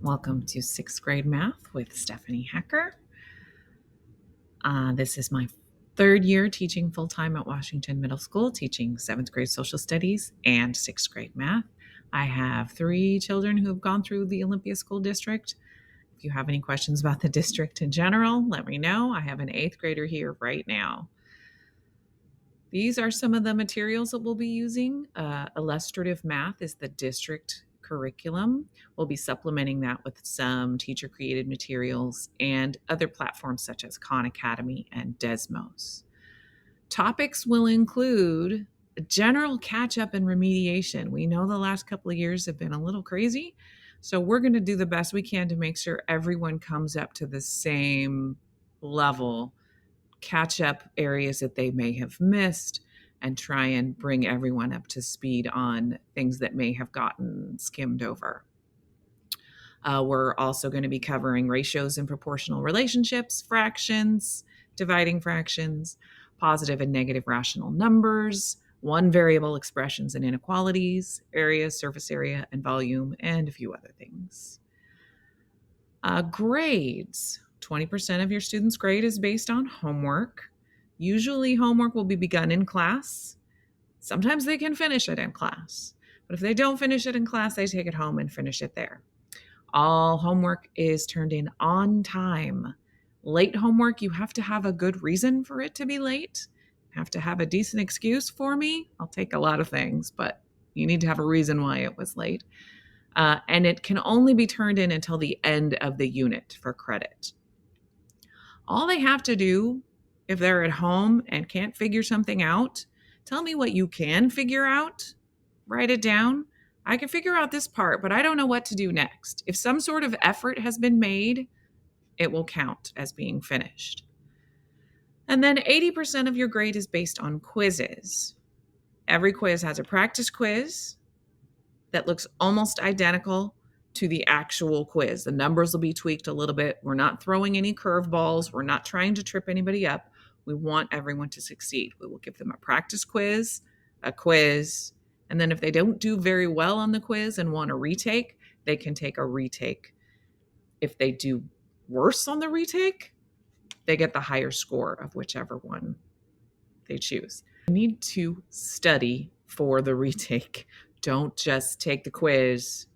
Welcome to 6th grade math with Stephanie Hecker. This is my third year teaching full-time at Washington Middle School, teaching 7th grade social studies and 6th grade math. I have 3 children who have gone through the Olympia School District. If you have any questions about the district in general, let me know. I have an 8th grader here right now. These are some of the materials that we'll be using. Illustrative math is the district curriculum. We'll be supplementing that with some teacher-created materials and other platforms such as Khan Academy and Desmos. Topics will include general catch-up and remediation. We know the last couple of years have been a little crazy, so we're going to do the best we can to make sure everyone comes up to the same level, catch up areas that they may have missed, and try and bring everyone up to speed on things that may have gotten skimmed over. We're also going to be covering ratios and proportional relationships, fractions, dividing fractions, positive and negative rational numbers, one variable expressions and inequalities, area, surface area, and volume, and a few other things. Grades. 20% of your student's grade is based on homework. Usually homework will be begun in class. Sometimes they can finish it in class, but if they don't finish it in class, they take it home and finish it there. All homework is turned in on time. Late homework, you have to have a good reason for it to be late. You have to have a decent excuse for me. I'll take a lot of things, but you need to have a reason why it was late. And it can only be turned in until the end of the unit for credit. All they have to do, if they're at home and can't figure something out, tell me what you can figure out, write it down. I can figure out this part, but I don't know what to do next. If some sort of effort has been made, it will count as being finished. And then 80% of your grade is based on quizzes. Every quiz has a practice quiz that looks almost identical to the actual quiz. The numbers will be tweaked a little bit. We're not throwing any curveballs. We're not trying to trip anybody up. We want everyone to succeed. We will give them a practice quiz, a quiz, and then if they don't do very well on the quiz and want a retake, they can take a retake. If they do worse on the retake, they get the higher score of whichever one they choose. You need to study for the retake. Don't just take the quiz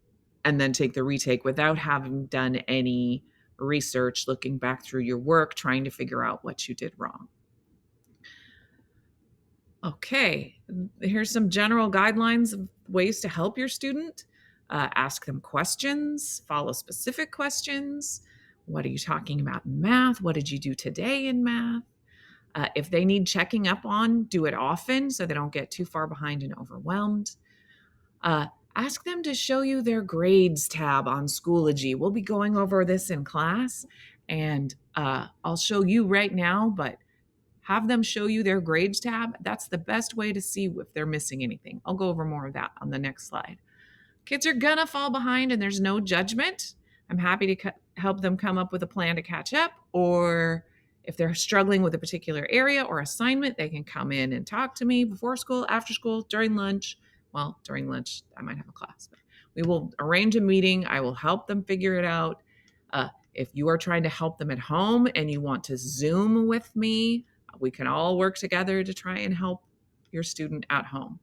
and then take the retake without having done any research, looking back through your work, trying to figure out what you did wrong. Okay, here's some general guidelines of ways to help your student. Ask them questions, follow specific questions. What are you talking about in math? What did you do today in math? If they need checking up on, do it often so they don't get too far behind and overwhelmed. Ask them to show you their grades tab on Schoology. We'll be going over this in class, and I'll show you right now, but have them show you their grades tab. That's the best way to see if they're missing anything. I'll go over more of that on the next slide. Kids are gonna fall behind and there's no judgment. I'm happy to help them come up with a plan to catch up, or if they're struggling with a particular area or assignment, they can come in and talk to me before school, after school, during lunch. Well, during lunch, I might have a class, but we will arrange a meeting. I will help them figure it out. If you are trying to help them at home and you want to Zoom with me, we can all work together to try and help your student at home.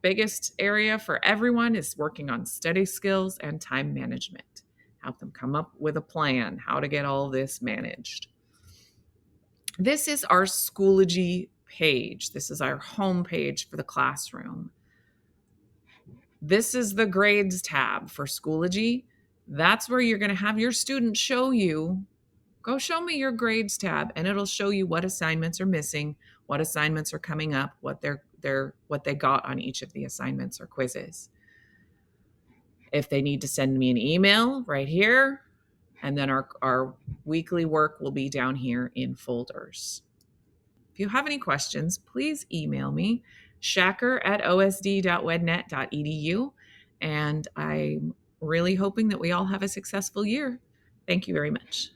Biggest area for everyone is working on study skills and time management. Help them come up with a plan, how to get all this managed. This is our Schoology page. This is our home page for the classroom. This is the grades tab for Schoology. That's where you're going to have your student show you, go show me your grades tab, and it'll show you what assignments are missing, what assignments are coming up, what they got on each of the assignments or quizzes. If they need to send me an email, right here, and then our weekly work will be down here in folders. If you have any questions, please email me, shacker@osd.wednet.edu, and I'm really hoping that we all have a successful year. Thank you very much.